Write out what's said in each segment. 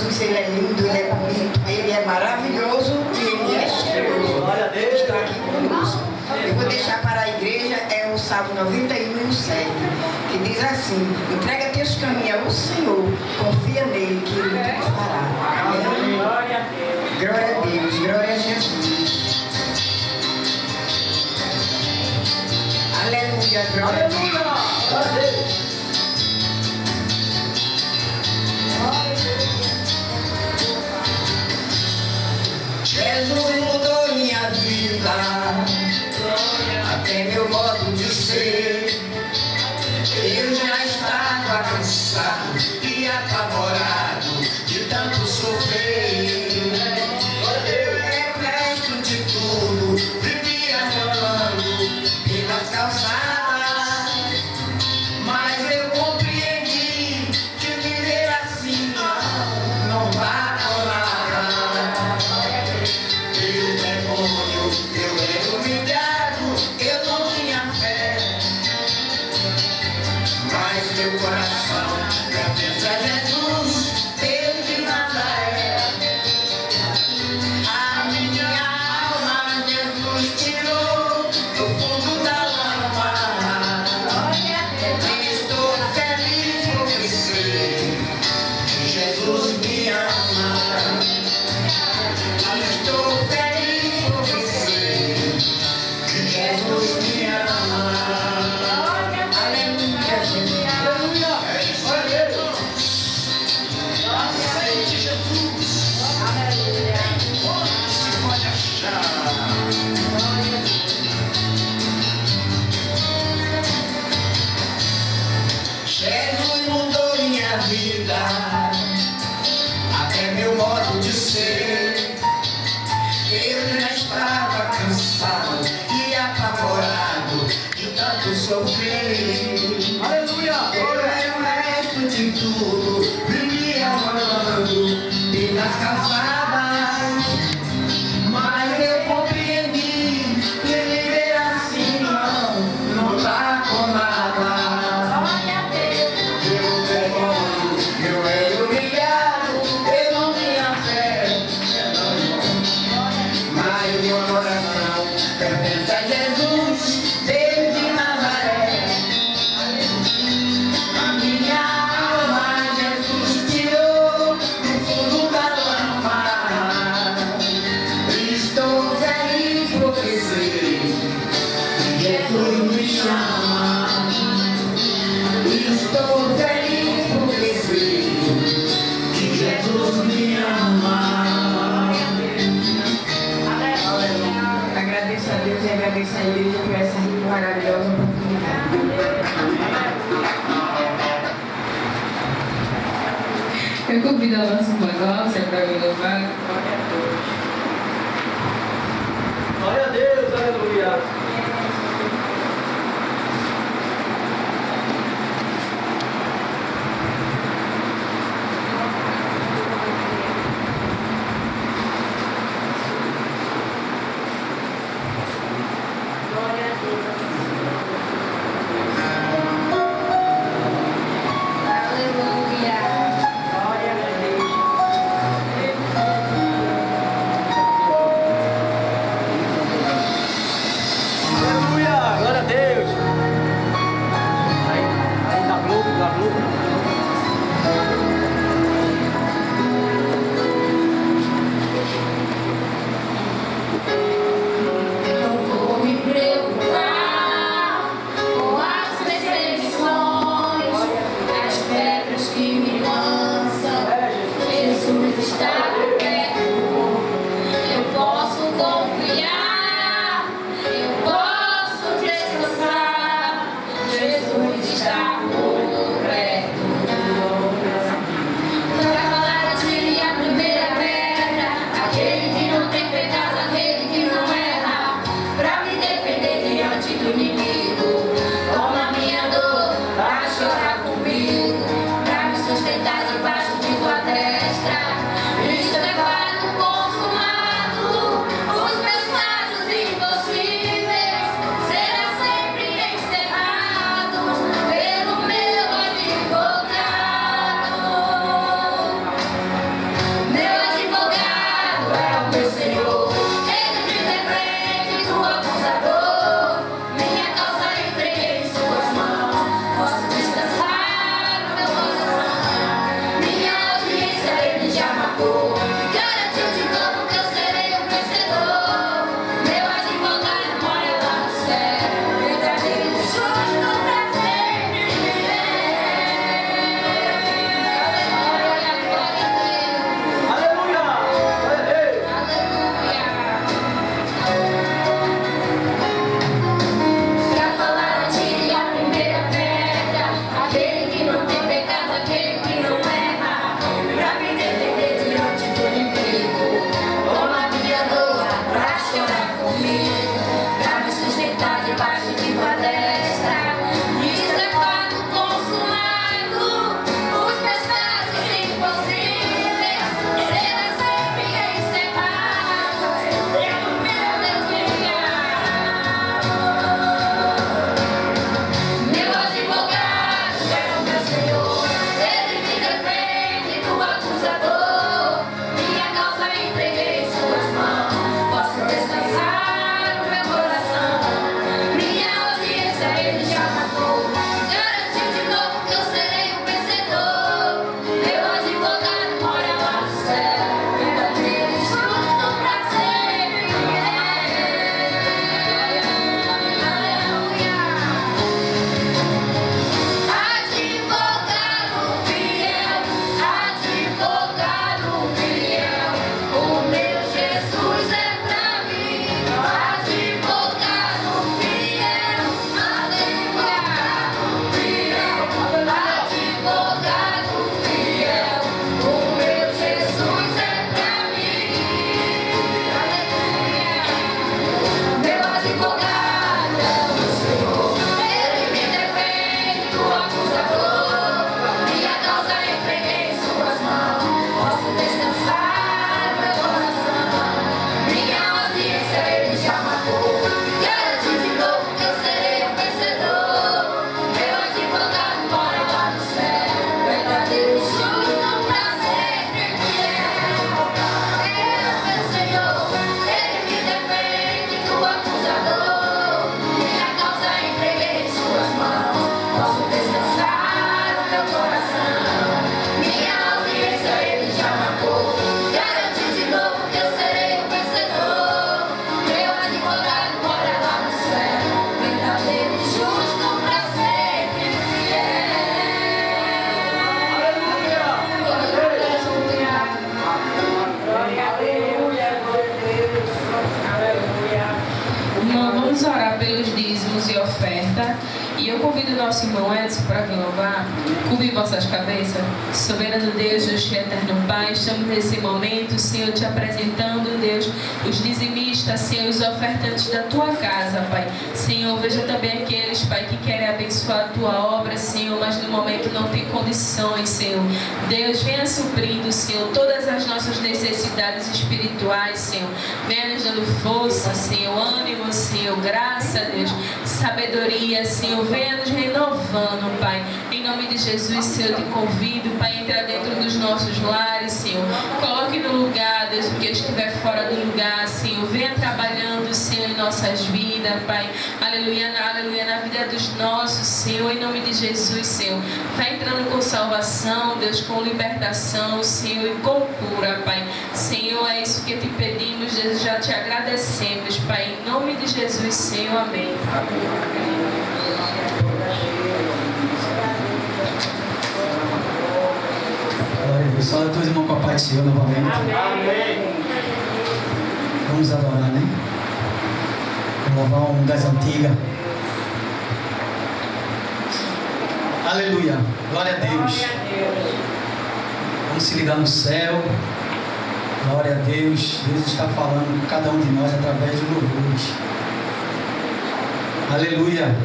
Jesus, ele é lindo, ele é bonito, ele é maravilhoso e ele é cheiroso. Ele está aqui conosco. Eu vou deixar para a igreja, é o Salmo 91 e 7, que diz assim: entrega teus caminhos ao Senhor, confia nele que ele te fará. Amém. Glória a Deus, glória a Jesus. Aleluia, glória a Deus. Jesus mudou minha vida, até meu modo de ser. Eu já estava cansado e apavorado de tanto sofrer. Eu era o resto de tudo, vivia rolando pelas calçadas, mas eu compreendi que viver assim não dá com nada. Eu era humilhado, eu não tinha fé, mas meu coração pertence a Jesus, Deus de Nazaré. A minha alma Jesus tirou do fundo da lama. Estou feliz porque sei que Jesus me ama. Estou feliz porque sei que Jesus me ama. Aleluia, Jesus. É isso aí, irmãos. Aceite Jesus. Aleluia. Se pode achar. Jesus mudou minha vida, até meu modo de ser. Eu já estava cansado e apavorado de tanto sofrer. Aleluia! Eu era o resto de tudo, vivia rolando pelas calçadas, mas eu compreendi que viver assim não dá com nada. Eu era humilhado, eu não tinha fé, mas meu coração pertence a Jesus, Deus de Nazaré. A minha alma Jesus tirou do fundo da lama. Estou feliz porque sei que Jesus me chama. Estou feliz porque sei que Jesus me ama. Agradeço a Deus e agradeço a igreja por essa maravilhosa oportunidade. Eu convido a nossa irmã Glaucia para me louvar. Glória a Deus, aleluia. para vir louvar, curve vossas cabeças. Soberano Deus, Deus e eterno Pai, estamos nesse momento, Senhor, te apresentando, Deus, os dizimistas, Senhor, os ofertantes da tua casa, Pai. Senhor, veja também aqueles, Pai, que querem abençoar a tua obra, Senhor, mas no momento não tem condições, Senhor. Deus, venha suprindo, Senhor, todas as nossas necessidades espirituais, Senhor. Venha nos dando força, Senhor, ânimo, Senhor, graça, Deus, sabedoria, Senhor. Venha nos renovando, Pai. Em nome de Jesus, Senhor, eu te convido, Pai, entrar dentro dos nossos lares, Senhor. Coloque no lugar, Deus, o que estiver fora do lugar, Senhor. Venha trabalhando, Senhor, em nossas vidas, Pai. Aleluia, aleluia, na vida dos nossos, Senhor, em nome de Jesus, Senhor. Vai entrando com salvação, Deus, com libertação, Senhor, e com cura, Pai. Senhor, é isso que te pedimos, Deus, já te agradecemos, Pai. Em nome de Jesus, Senhor, amém. Glória a Deus. Só a tua irmã com a paz do Senhor novamente. Amém. Vamos adorar, né? Vamos louvar um das antigas. Aleluia. Glória a Deus. Vamos se ligar no céu. Glória a Deus. Deus está falando com cada um de nós através de louvores. Aleluia.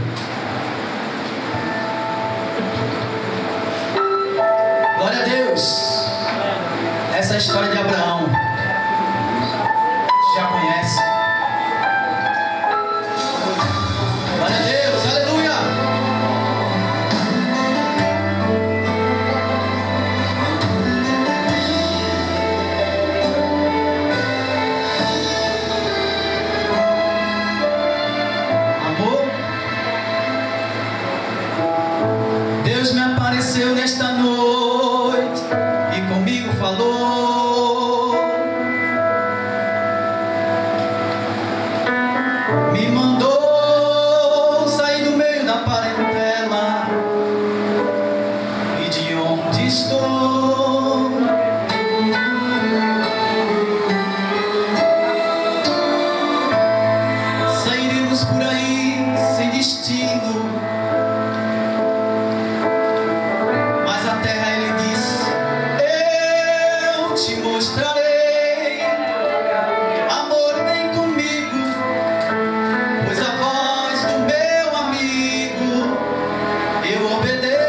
Glória a Deus. Essa é a história de Abraão. Você já conhece. Glória a Deus. Aleluia. Amor. Deus me apareceu nesta noite e comigo falou. Me mandou sair do meio da parentela e de onde estou. Sairemos por aí sem destino, mas a terra ele disse: eu te mostrarei. Amor, vem comigo, pois a voz do meu amigo eu obedecerei.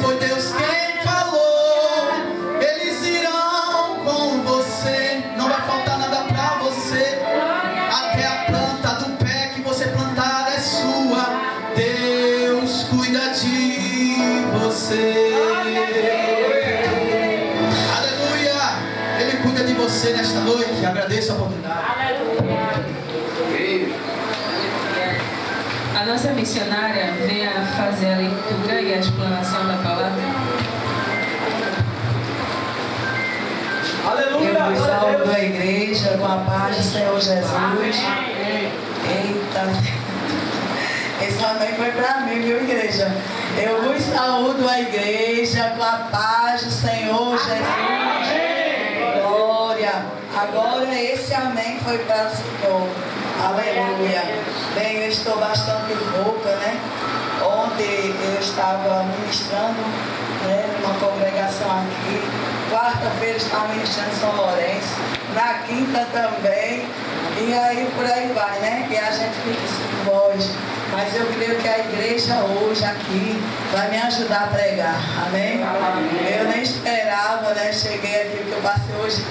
Foi Deus quem falou. Eles irão com você. Não vai faltar nada pra você. Até a planta do pé que você plantar é sua. Deus cuida de você. Aleluia. Ele cuida de você nesta noite. Agradeço a oportunidade. A nossa missionária vem a fazer a leitura e a explanação da palavra. Aleluia. Eu vos Glória a saúdo Deus. a igreja com a paz do Senhor Jesus. Eita. Esse amém foi para mim, viu, igreja? Eu vos saúdo a igreja com a paz do Senhor Jesus. Glória. Agora esse amém foi para o Senhor. Aleluia. Bem, eu estou bastante rouca, né? Ontem eu estava ministrando, né, numa congregação aqui. Quarta-feira estava ministrando em São Lourenço. Na quinta também. E aí por aí vai, né? E a gente fica sem voz. Mas eu creio que a igreja hoje aqui vai me ajudar a pregar. Amém? Eu nem esperava, né? Cheguei aqui, porque eu passei hoje,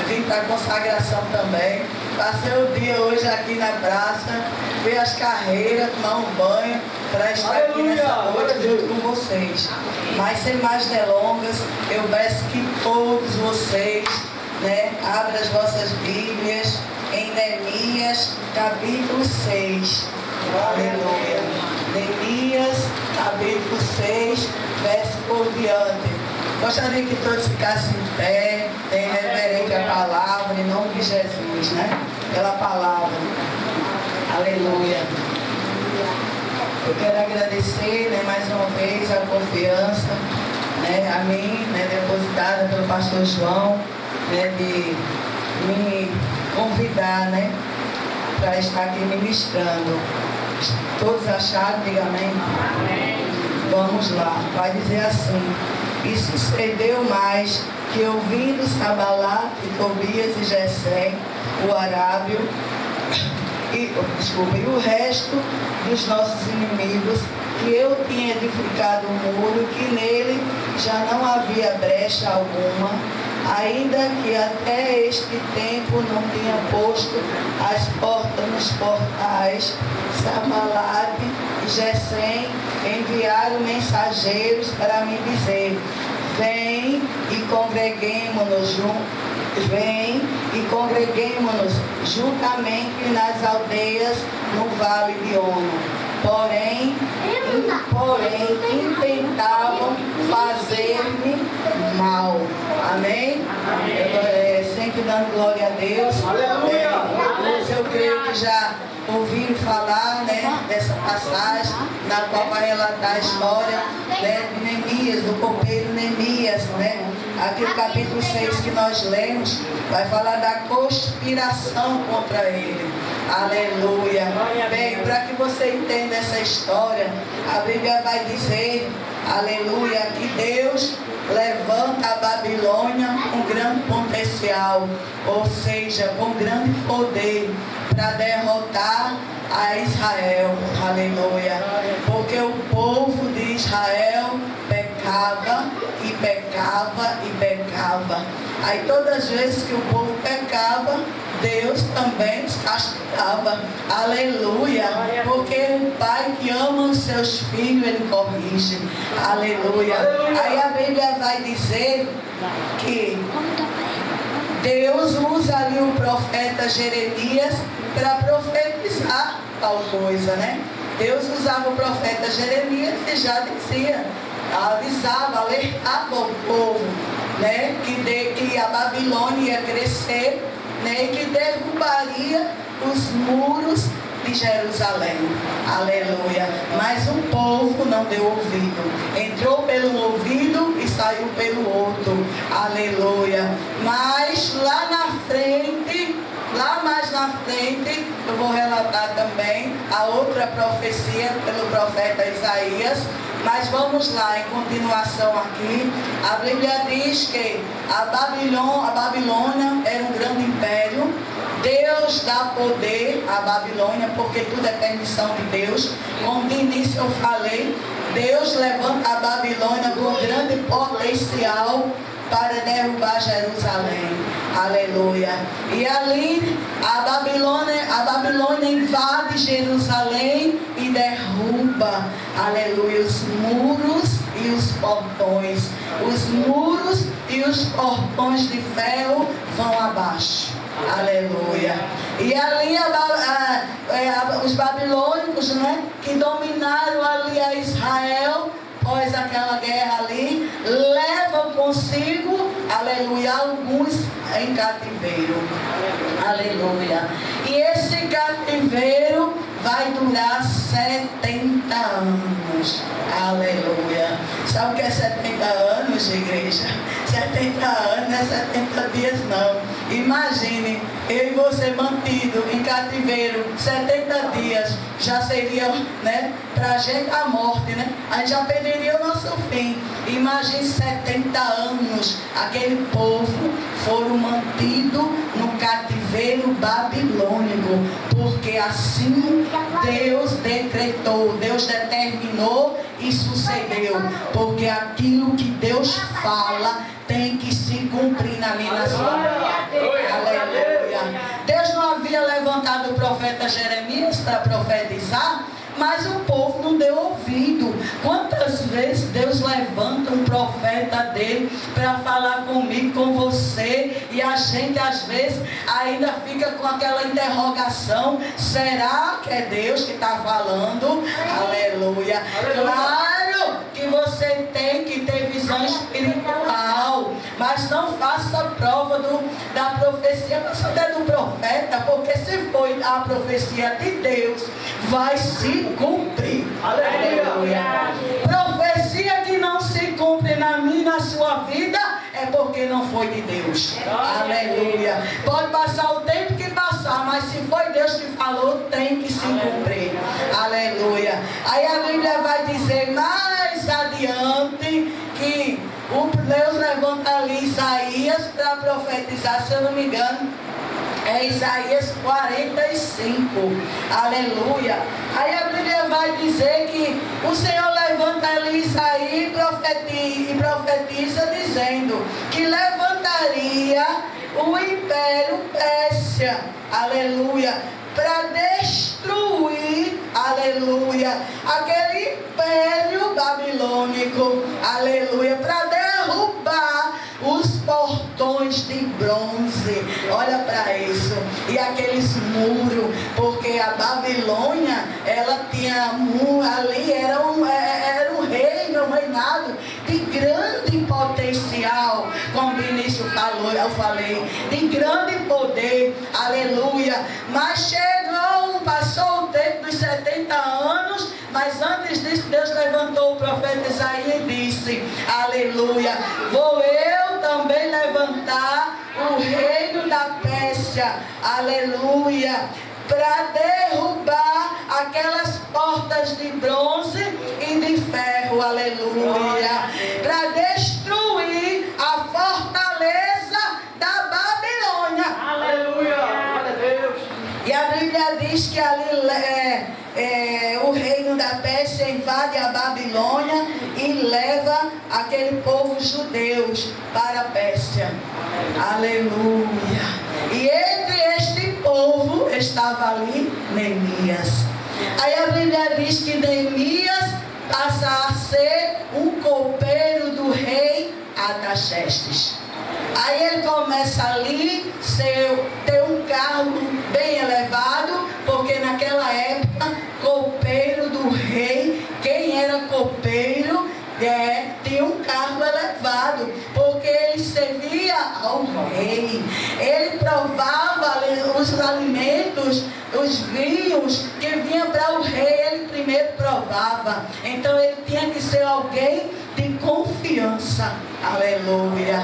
vim para a consagração também. Passei o dia hoje aqui na praça, fui às carreiras, tomar um banho, para estar aqui nessa noite junto com vocês. Mas sem mais delongas, eu peço que todos vocês, né, abram as vossas Bíblias em Neemias, capítulo 6. Aleluia. Neemias, capítulo 6, verso por diante. Gostaria que todos ficassem em pé, em reverente à palavra, em nome de Jesus, né? Pela palavra. Aleluia. Eu quero agradecer, né, mais uma vez a confiança, né, a mim, né, depositada pelo pastor João, né, de me convidar, né, para estar aqui ministrando. Todos acharam? Diga amém. Vamos lá. Vai dizer assim: e sucedeu mais que, ouvindo Sabalat e Tobias e Gesem, o arábio, e o resto dos nossos inimigos, que eu tinha edificado um muro, que nele já não havia brecha alguma, ainda que até este tempo não tinha posto as portas nos portais. Sabalat e Gesem enviaram mensageiros para me dizer: vem e congreguemo-nos juntos. Vem e congreguemo-nos juntamente nas aldeias no vale de Ono. Porém, intentavam fazer-me mal. Amém? Sempre dando glória a Deus. Eu creio que já ouviram falar, né, dessa passagem, na qual vai relatar a história, né, de Neemias, do copeiro Neemias, né? Aqui no capítulo 6 que nós lemos, vai falar da conspiração contra ele. Aleluia. Bem, para que você entenda essa história, a Bíblia vai dizer, aleluia, que Deus levanta a Babilônia com grande potencial, ou seja, com grande poder, para derrotar a Israel. Aleluia. Porque o povo de Israel pecava e pecava e pecava. Aí todas as vezes que o povo pecava, Deus também os castigava. Aleluia. Porque o pai que ama os seus filhos, ele corrige. Aleluia. Aí a Bíblia vai dizer que Deus usa ali o profeta Jeremias para profetizar tal coisa, né? Deus usava o profeta Jeremias e já dizia, avisava, alertava o povo, né? Que a Babilônia ia crescer, né? E que derrubaria os muros de Jerusalém. Aleluia. Mas o povo não deu ouvido. Entrou pelo ouvido e saiu pelo outro. Aleluia. Mas lá mais na frente, eu vou relatar também a outra profecia pelo profeta Isaías. Mas vamos lá, em continuação aqui, a Bíblia diz que a Babilônia era um grande império. Deus dá poder à Babilônia, porque tudo é permissão de Deus. Como de início eu falei, Deus levanta a Babilônia com grande potencial para derrubar Jerusalém. Aleluia. E ali a Babilônia invade Jerusalém e derruba, aleluia, os muros e os portões. Os muros e os portões de ferro vão abaixo. Aleluia. E ali os babilônicos, né, que dominaram ali a Israel, após aquela guerra ali, levam consigo, aleluia, alguns em cativeiro. Aleluia. E esse cativeiro vai durar 70 anos. Aleluia. Sabe o que é 70 anos, igreja? 70 anos não é 70 dias não. Imagine, eu e você mantido em cativeiro 70 dias, já seria, né, pra gente a morte, né? A gente já perderia o nosso fim. Imagine 70 anos, aquele povo foram mantidos no cativeiro babilônico, porque assim Deus decretou, Deus determinou e sucedeu, porque aquilo que Deus fala tem que se cumprir na minha na sua vida. Aleluia. Deus não havia levantado o profeta Jeremias para profetizar, mas o povo não deu ouvido. Quantas vezes Deus levanta um profeta dele para falar comigo, com você, e a gente às vezes ainda fica com aquela interrogação: será que é Deus que está falando? Aleluia. Claro que você tem que ter visão espiritual, mas não faça prova da profecia até do profeta, porque se foi a profecia de Deus, vai se cumprir. Aleluia. Profecia que não se cumpre na minha e na sua vida é porque não foi de Deus. Aleluia. Pode passar o tempo que passar, mas se foi Deus que falou, tem que se cumprir. Aleluia. Aí a Bíblia vai dizer mais adiante que o Deus levanta ali Isaías para profetizar, se eu não me engano, é Isaías 45. Aleluia. Aí a Bíblia vai dizer que o Senhor levanta ali Isaías e profetiza dizendo que levantaria o império Pérsia. Aleluia. Para destruir, aleluia, aquele império babilônico, aleluia, para derrubar os portões de bronze. Olha para isso. E aqueles muros, porque a Babilônia, ela tinha ali, era um reino, um reinado de grande potencial, como o Vinícius falou, eu falei, de grande poder, aleluia. Mas passou o tempo dos 70 anos, mas antes disso Deus levantou o profeta Isaías e disse, aleluia, vou eu também levantar o reino da Pérsia, aleluia, para derrubar aquelas portas de bronze e de ferro, aleluia, para destruir a fortaleza da Babilônia. Aleluia, glória a Deus. E a Bíblia diz que ali o reino da Pérsia invade a Babilônia e leva aquele povo judeus para a Pérsia. Aleluia. E entre este povo estava ali Neemias. Aí a Bíblia diz que Neemias passa a ser um copeiro do rei Artaxerxes. Aí ele começa ali ter um cargo bem elevado, porque naquela época, copeiro do rei, quem era copeiro, tinha um cargo elevado, porque ele servia ao rei. Ele provava os alimentos, os vinhos que vinham para o rei, ele primeiro provava. Então ele tinha que ser alguém de confiança. Aleluia.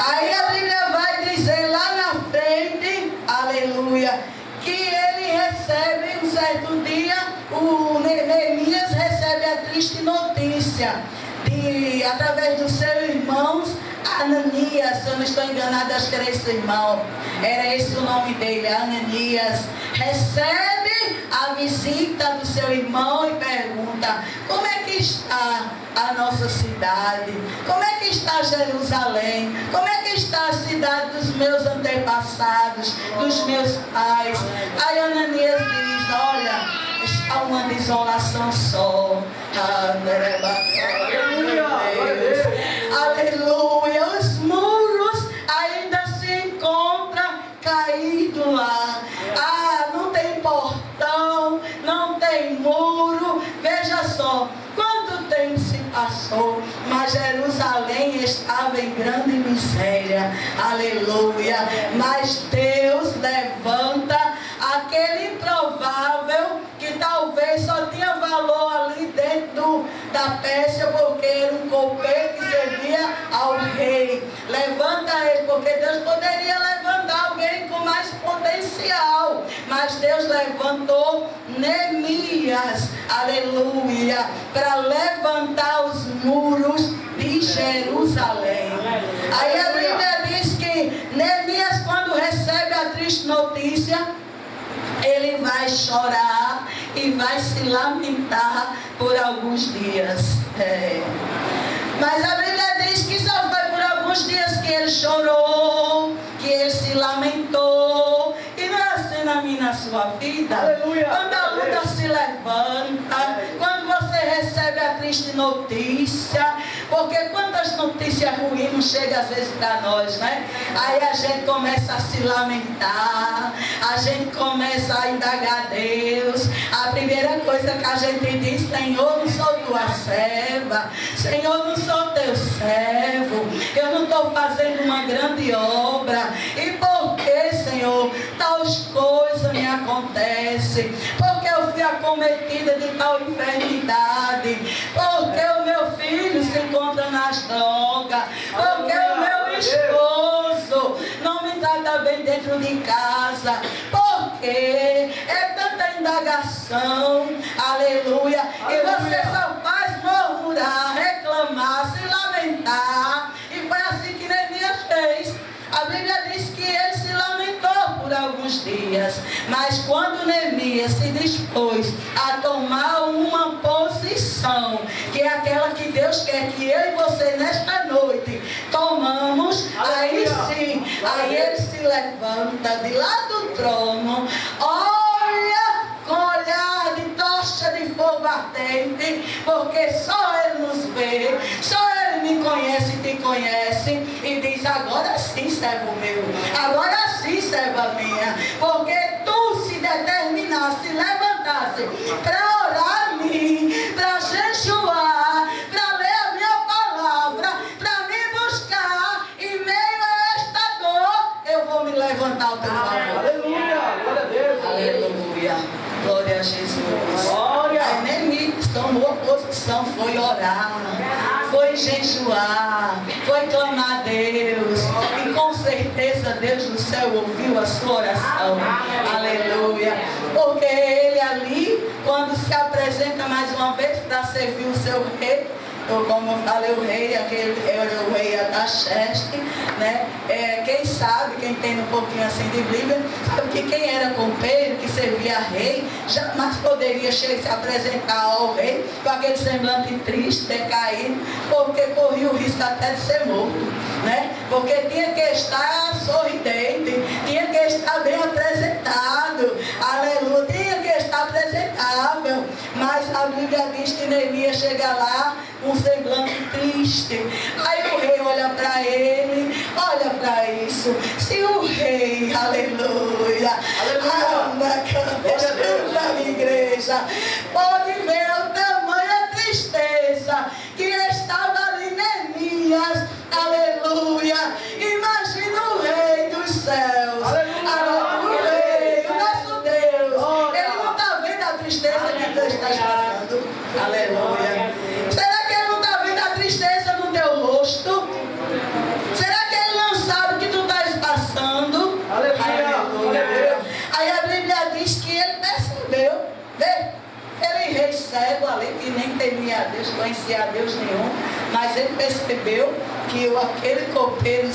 Aí a Bíblia vai dizer lá na frente, aleluia, que ele recebe um certo dia, o Neemias recebe a triste notícia através dos seus irmãos Ananias, se eu não estou enganado, acho que era esse irmão, era esse o nome dele, Ananias, recebe a visita do seu irmão e pergunta: como é que está a nossa cidade? Como é que está Jerusalém? Como é que está a cidade dos meus antepassados, dos meus pais? Aí Ananias diz: olha, está uma desolação só. Aleluia. Os muros ainda se encontram caídos lá. Não tem portão, não tem muro. Veja só, quanto tempo se passou, mas Jerusalém estava em grande miséria. Aleluia. Mas Deus levanta aquele improvável que talvez só tinha valor ali dentro da Pérsia, porque era um copeiro que servia ao rei. Levanta ele, porque Deus poderia levantar alguém com mais potencial, mas Deus levantou Neemias, aleluia, para levantar os muros de Jerusalém. Aí a Bíblia diz que Neemias, quando recebe a triste notícia, ele vai chorar e vai se lamentar por alguns dias. Mas a Bíblia diz que só foi por alguns dias que ele chorou, que ele se lamentou. E não é assim na minha e na sua vida. Aleluia. Quando a luta se levanta, quando você recebe a triste notícia, porque quantas notícias ruins não chegam às vezes para nós, né? Aí a gente começa a se lamentar, a gente começa a indagar a Deus. A primeira coisa que a gente diz: Senhor, não sou tua serva, Senhor, não sou teu servo, eu não estou fazendo uma grande obra. E por que, Senhor, tais coisas me acontecem? Porque eu fui acometida de tal enfermidade, porque o meu filho se encontra nas drogas, porque o meu esposo não me trata bem dentro de casa, porque é tanta indagação, aleluia, e você só faz murmurar, reclamar, se lamentar. E foi assim que Neemias fez. A Bíblia diz que ele se lamentou por alguns dias, mas quando Neemias se dispôs a tomar uma posição, que é aquela que Deus quer que eu e você nesta noite tomamos, aí sim, aí ele se levanta de lá do trono, olha com olhar de tocha de fogo ardente, porque só ele nos vê, só ele me conhece e te conhece, e diz: agora sim, servo meu, agora sim, serva minha, porque tu se determinaste, levantaste para orar a mim, para jejuar, para ler a minha palavra, para me buscar, em meio a esta dor, eu vou me levantar ao teu favor. Aleluia. Glória a Deus. Aleluia. Glória a Jesus. Glória. Aí Neemias tomou a posição, foi orar, foi jejuar, foi clamar a Deus. E com certeza Deus do céu ouviu a sua oração. Aleluia. Porque ele ali, quando se apresenta mais uma vez para servir o seu rei, ou como eu falei, o rei, aquele era o rei Artaxerxes, né? Quem sabe, quem tem um pouquinho assim de Bíblia, sabe que quem era copeiro, que servia a rei, jamais poderia chegar se apresentar ao rei com aquele semblante triste, decaído, porque corria o risco até de ser morto, né? Porque tinha que estar sorridente, tinha que estar bem apresentado, aleluia, tinha que estar apresentável. Mas a Bíblia diz que Neemias chega lá com um semblante triste. Aí o rei olha para ele, olha para isso. Se o rei, aleluia, anda cantando na minha igreja, pode ver o tamanho da tristeza que estava ali Neemias, aleluia. Imagina o rei dos céus, aleluia, o rei, o nosso Deus. Ele não está vendo a tristeza que Deus está passando, aleluia. Será que ele não está vendo a tristeza no teu rosto? Será que ele não sabe o que tu estás passando? Aleluia. Aí a Bíblia diz que ele percebeu, vê? Ele rei cego ali, que nem temia a Deus, conhecia a Deus nenhum. Mas ele percebeu que aquele copeiro,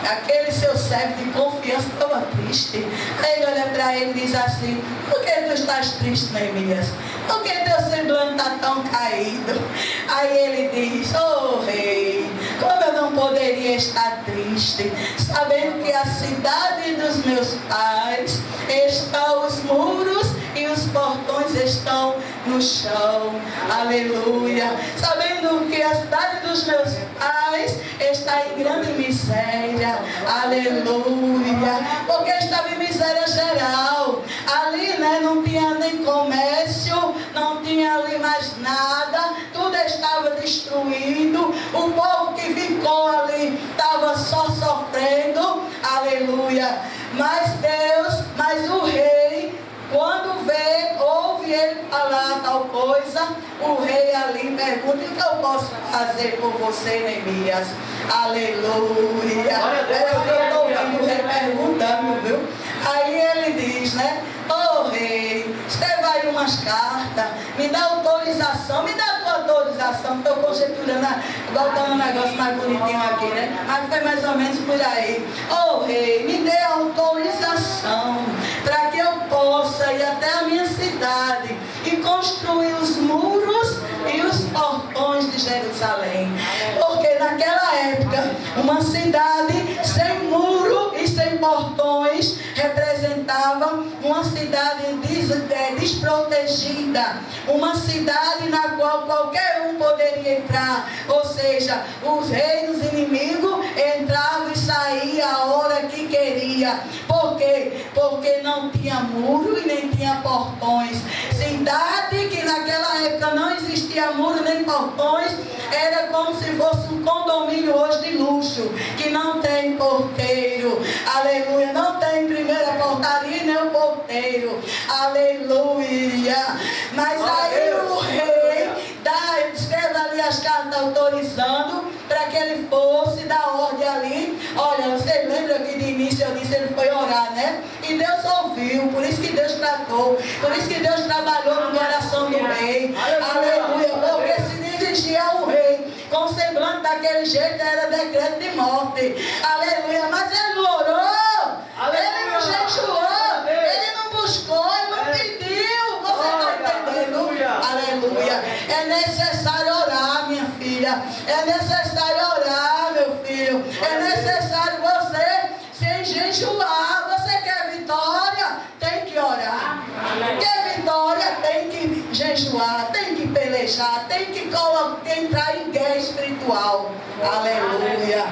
aquele seu servo de confiança estava triste. Aí ele olha para ele e diz assim: por que tu estás triste, Neemias? Por que teu semblante está tão caído? Aí ele diz: oh rei, como eu não poderia estar triste, sabendo que a cidade dos meus pais estão os muros e os portões estão no chão. Aleluia. Sabendo que a cidade dos meus pais está em grande miséria. Aleluia. Porque estava em miséria geral. Ali, né, não tinha nem comércio, não tinha ali mais nada, tudo estava destruído. O povo que ficou ali estava só sofrendo. Aleluia. Mas o rei, quando ouve ele falar tal coisa, o rei ali pergunta: o que eu posso fazer por você, Neemias? Aleluia. Eu estou ouvindo o rei perguntando, viu? Aí ele diz, né? Ô rei, escreva aí umas cartas, me dá autorização, me dá a tua autorização. Estou conjecturando, botando um negócio mais bonitinho aqui, né? Mas foi mais ou menos por aí. Ô rei, me dê autorização para que eu possa ir até a minha cidade e construir os muros e os portões de Jerusalém. Porque naquela época, uma cidade sem muro e sem portões representava uma cidade desprotegida, uma cidade na qual qualquer um poderia entrar, ou seja, os reis inimigos entravam e saíam a hora que queria. Por quê? Porque não tinha muro e nem tinha portões. Cidade que naquela época não existia muro nem portões, era como se fosse um condomínio hoje de luxo, que não tem porteiro. Aleluia. Não tem primeira portaria nem o porteiro. Aleluia. Mas aí o rei escreve ali as cartas autorizando para que ele fosse dar ordem ali. Olha, vocês lembram que de início eu disse, ele foi orar, né? E Deus ouviu, por isso que Deus tratou, por isso que Deus trabalhou no coração do rei. Aleluia. Porque se dirigia ao rei com o semblante daquele jeito, era decreto de morte. Aleluia. Mas ele não orou, ele não jejuou, ele não buscou, ele não pediu. Você está entendendo? Aleluia. É necessário orar, minha filha. É necessário orar, meu filho. É necessário você sem jejuar. Você quer vitória? Tem que orar. Quer vitória? Tem que jejuar, tem que pelejar, tem que entrar em guerra espiritual. Aleluia.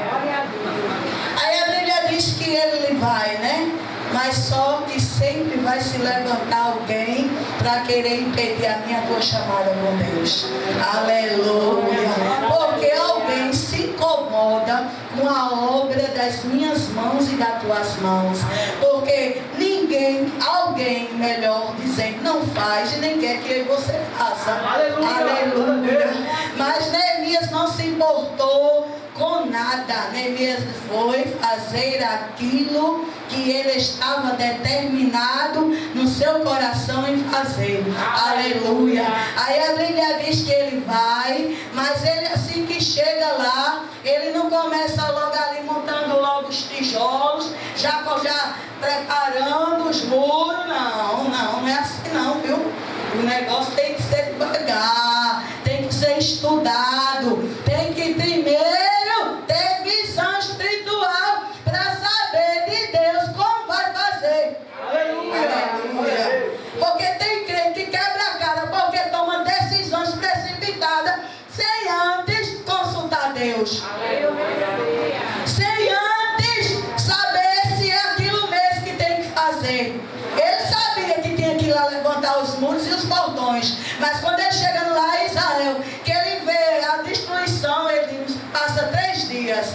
Aí a Bíblia diz que ele vai, né? Mas só que sempre vai se levantar alguém para querer impedir a minha tua chamada com Deus. Aleluia. Porque alguém se incomoda com a obra das minhas mãos e das tuas mãos. Porque alguém melhor dizendo, não faz e nem quer que você faça. Aleluia. Mas Neemias não se importou com nada. Neemias foi fazer aquilo que ele estava determinado no seu coração em fazer. Aleluia. Aí a Bíblia diz que ele vai, mas ele assim que chega lá, ele não começa logo ali montando logo os tijolos, já preparando os muros. Não é assim não, viu? O negócio tem que ser devagar, tem que ser estudado, tem que primeiro ter visão espiritual para saber de Deus como vai fazer. Aleluia. Porque tem crente que quebra a cara porque toma decisões precipitadas sem antes consultar Deus. Sem antes saber se é aquilo mesmo que tem que fazer. Ele sabia que tinha que ir lá levantar os muros e os portões. Mas quando ele chega lá em Israel, que ele vê a destruição, ele passa 3 dias.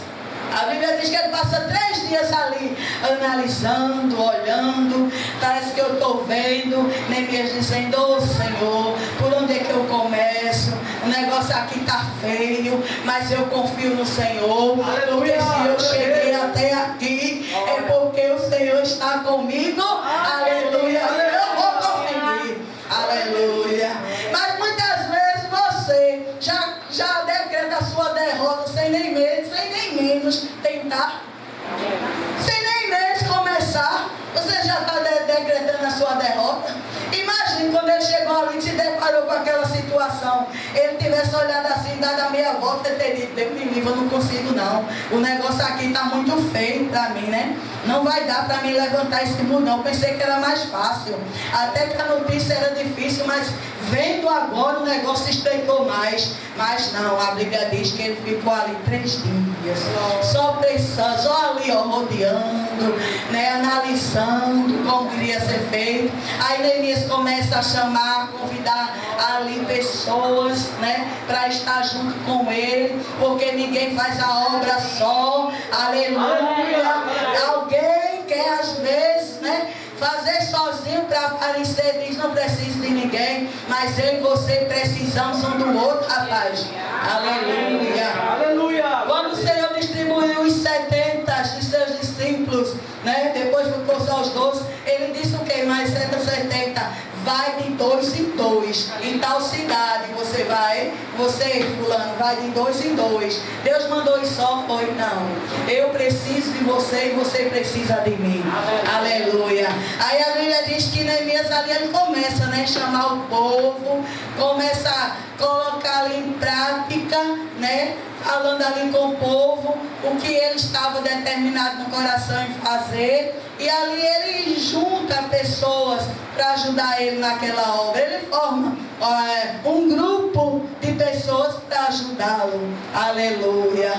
A Bíblia diz que ele passa 3 dias ali, analisando, olhando. Parece que eu estou vendo Neemias dizendo, ô Senhor, por onde é que eu começo? O negócio aqui está feio, mas eu confio no Senhor. Porque se eu cheguei até aqui, é porque o Senhor está comigo. Aleluia. Eu vou conseguir. Aleluia. Mas muitas vezes você já decreta a sua derrota nos tentar. Sem nem mesmo começar, você já está decretando a sua derrota. Imagine quando ele chegou ali e se deparou com aquela situação. Ele tivesse olhado assim, dado a meia volta e ter dito: Deus me livre, eu não consigo não. O negócio aqui está muito feio para mim, né? Não vai dar para mim levantar esse muro não. Pensei que era mais fácil. Até que a notícia era difícil, mas vendo agora o negócio se estreitou mais. Mas não, a Bíblia diz que ele ficou ali 3 dias. Só pensando, só ali ó, rodeando, né, analisando como iria ser feito. Aí Neemias começa a chamar, convidar ali pessoas, né, para estar junto com ele, porque ninguém faz a obra só. Aleluia. Alguém quer às vezes, né, fazer sozinho para aparecer, diz: não preciso de ninguém, mas eu e você precisamos um do outro, rapaz. Aleluia. Aleluia. Quando o Senhor distribuiu os 70 dos seus discípulos, né, depois ficou só os 12, ele disse o que? Mais 70. Vai de 2 em 2. Em tal cidade você vai, você, fulano, vai de 2 em 2. Deus mandou ir só, foi? Não. Eu preciso de você e você precisa de mim. Aleluia. Aí a Bíblia diz que Neemias ali ele começa, né, chamar o povo, começa a colocar ali em prática, né, falando ali com o povo o que ele estava determinado no coração em fazer. E ali ele junta pessoas para ajudar ele naquela obra. Ele forma um grupo de pessoas para ajudá-lo. Aleluia.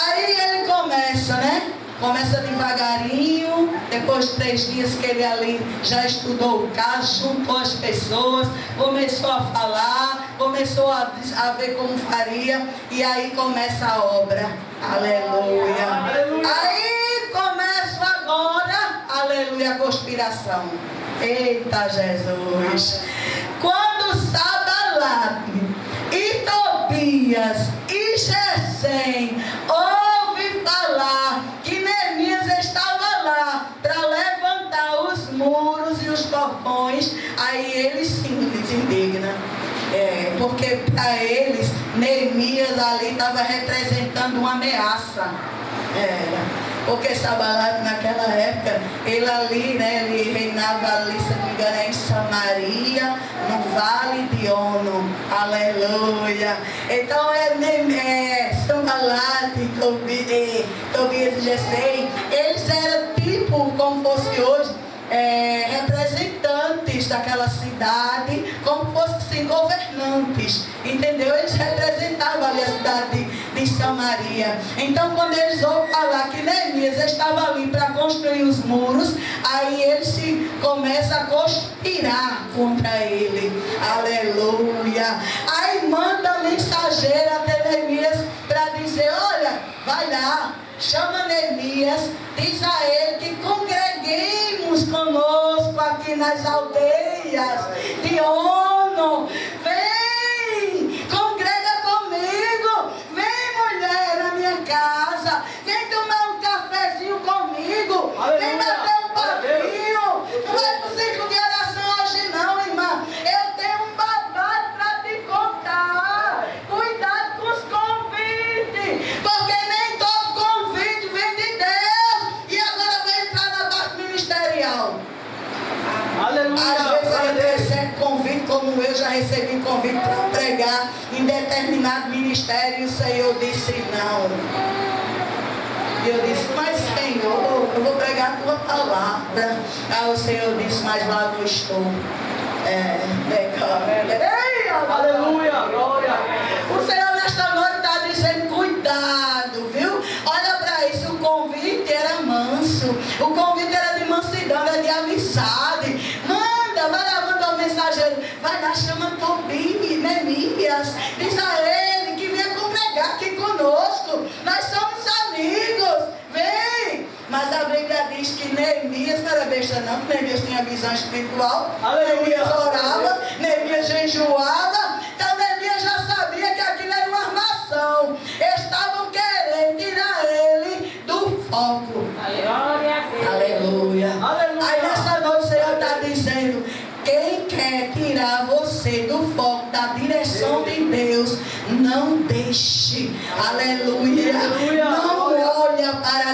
Aí ele começa, né? Começa devagarinho, depois de 3 dias que ele ali já estudou o caso, juntou as pessoas, começou a falar, começou a ver como faria, e aí começa a obra. Aleluia. Aí começa agora, aleluia, a conspiração. Eita Jesus. Quando Sanbalat e Tobias e Gesem ouve falar que Neemias estava lá para levantar os muros e os portões, aí eles sim se indignam. Porque para eles Neemias ali estava representando uma ameaça. Porque Sanbalat naquela época, ele ali, né, ele reinava ali, se não me engano, em Samaria, no Vale de Ono. Aleluia. Então Sanbalat, Tobias e Gesem, eles eram tipo, como fosse hoje, representantes daquela cidade, como fossem governantes, entendeu? Eles representavam ali a cidade de Samaria. Então quando eles ouvem falar que Neemias estava ali para construir os muros, aí eles começam a conspirar contra ele. Aleluia. Aí manda mensageiro até Neemias para dizer: olha, vai lá, chama Neemias, diz a ele que congreguemos conosco aqui nas aldeias de Ono. Vem, congrega comigo, vem mulher na minha casa, vem tomar um cafezinho comigo, vem bater um papinho. Não vai pro ciclo de oração hoje não, irmã. Eu tenho um babado para te contar. Cuidado com os convites, porque nem todo convite vem de Deus. E agora vai entrar na parte ministerial. Aleluia. Às vezes a gente recebe convite, como eu já recebi convite para pregar em determinado ministério, e o Senhor disse não. E eu disse: mas Senhor, eu vou pregar a tua palavra. Aí o Senhor disse: mas lá não estou. Aleluia. Glória. O Senhor nesta noite está dizendo: cuidado, viu? Olha para isso, o convite era manso, o convite era de mansidão, era de amizade. Manda, vai lá, manda o mensageiro, vai lá, chama Tobias, Neemias, diz a ele que venha congregar aqui conosco, nós somos amigos, vem. Mas a Bíblia diz que Neemias não era besta não, que Neemias tinha visão espiritual. Aleluia. Neemias orava, Neemias jejuava, então Neemias já sabia que aquilo era uma armação. Estavam querendo tirar ele do foco. Aleluia. Aleluia. Aí nessa noite o Senhor está dizendo: quem quer tirar você do foco da direção de Deus, não deixe. Aleluia. Aleluia. Não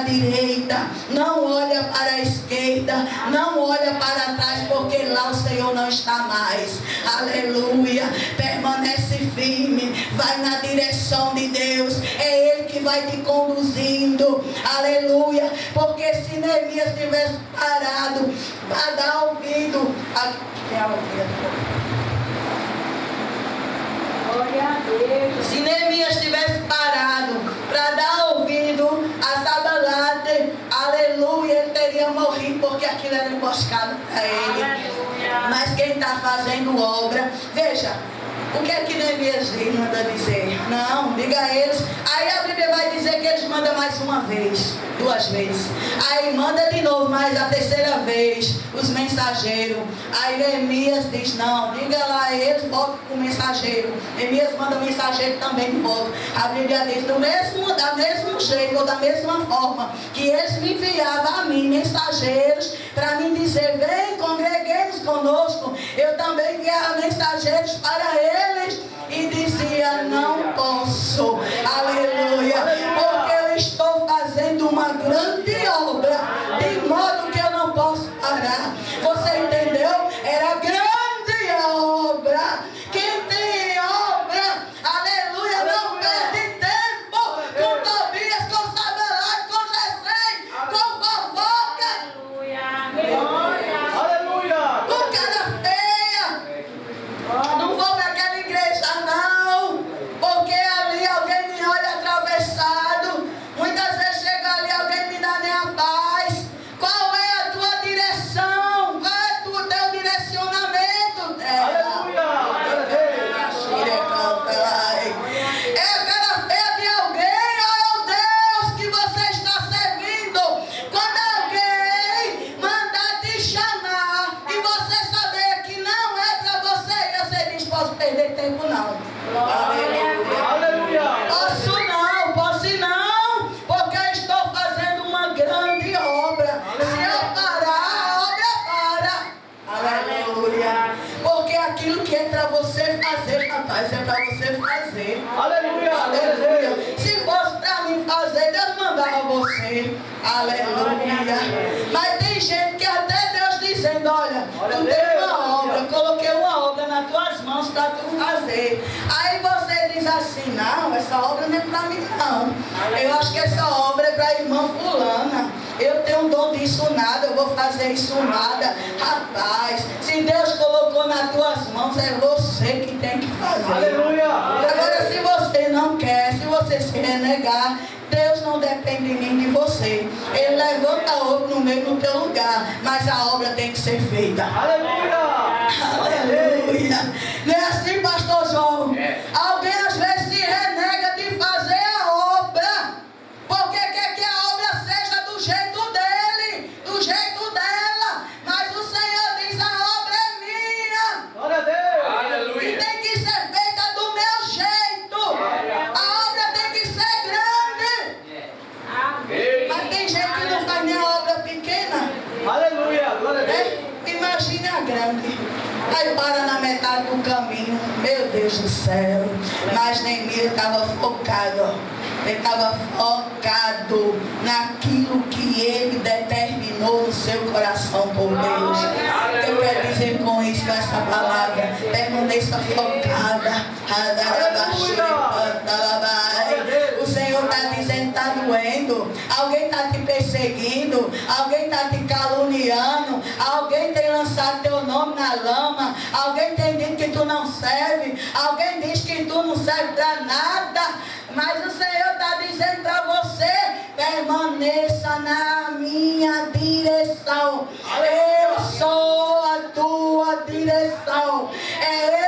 direita, não olha para a esquerda, não olha para trás, porque lá o Senhor não está mais. Aleluia. Permanece firme, vai na direção de Deus, é Ele que vai te conduzindo. Aleluia. Porque se Neemias tivesse parado para dar ouvido se Neemias tivesse parado para dar ouvido a Sanbalate, aleluia, ele teria morrido, porque aquilo era emboscado para ele. Aleluia. Mas quem está fazendo obra, veja, o que é que Neemias manda dizer? Não, diga a eles. Aí a Bíblia vai dizer que eles mandam mais uma vez, 2 vezes. Aí manda de novo, mais a terceira vez, os mensageiros. Aí Neemias diz, não, diga lá a eles, volta com o mensageiro. Neemias manda o mensageiro também de volta. A Bíblia diz, do mesmo jeito, ou da mesma forma, que eles me enviavam a mim, mensageiros, para me dizer, vem, congreguemos conosco. Eu também enviava mensageiros para eles. E dizia, não posso, aleluia, porque eu estou fazendo uma grande obra, de modo que eu não posso parar. Você entendeu? Era grande obra. Quem tem obra, aleluia, não perde tempo com Tobias, com Sanbalate, com Gesem, com fofoca, Aleluia. com cara feia. Não vou para aquela igreja não, porque ali alguém me olha atravessado. Muitas vezes chega ali, alguém me dá nem a paz. Qual é a tua direção? Qual é o teu direcionamento, terra? É a cara feia de alguém, ou é o Deus que você está servindo? Quando alguém mandar te chamar e você saber que não é para você diz, posso perder tempo não. Aleluia. Posso não, porque eu estou fazendo uma grande obra. Se eu parar, a obra para. Aleluia. Porque aquilo que é para você fazer, rapaz, é para você fazer. Aleluia. Aleluia. Se fosse para mim fazer, Deus mandava você. Aleluia. Mas tem gente que até Deus dizendo, olha, tu tem uma obra, eu coloquei uma obra nas tuas mãos para tu fazer. Aí você diz assim, não, essa obra não é para mim não. Eu acho que essa obra é para a irmã fulana. Eu tenho um dom disso nada, eu vou fazer isso nada. Rapaz, se Deus colocou nas tuas mãos, é você que tem que fazer. Aleluia. Agora, se você não quer, se você se renegar, Deus não depende nem de você. Ele levanta outro no meio do teu lugar, mas a obra tem que ser feita. Aleluia. Aleluia. Não é assim, pastor João? Alguém às vezes se renega de fazer a obra, porque quer que a obra seja do jeito dele, do jeito dela. Mas o Senhor diz, a obra é minha. Glória a Deus. E tem que ser feita do meu jeito. A obra tem que ser grande. Mas tem gente que não faz nem a obra pequena. Aleluia. Glória a Deus. Né? Imagine a grande. Aí para na metade do caminho. Meu Deus do céu. Mas Neemias estava focado, ó. Ele estava focado naquilo que ele determinou no seu coração por Deus. Eu quero dizer com isso, com essa palavra, permaneça focada. O Senhor está dizendo, está doendo. Alguém está te perseguindo. Alguém está te caluniando. Alguém tem lançado teu nome na lama. Alguém tem dito que tu não serve. Alguém diz que tu não serve para nada. Mas o Senhor está dizendo para você, permaneça na minha direção. Eu sou a tua direção. É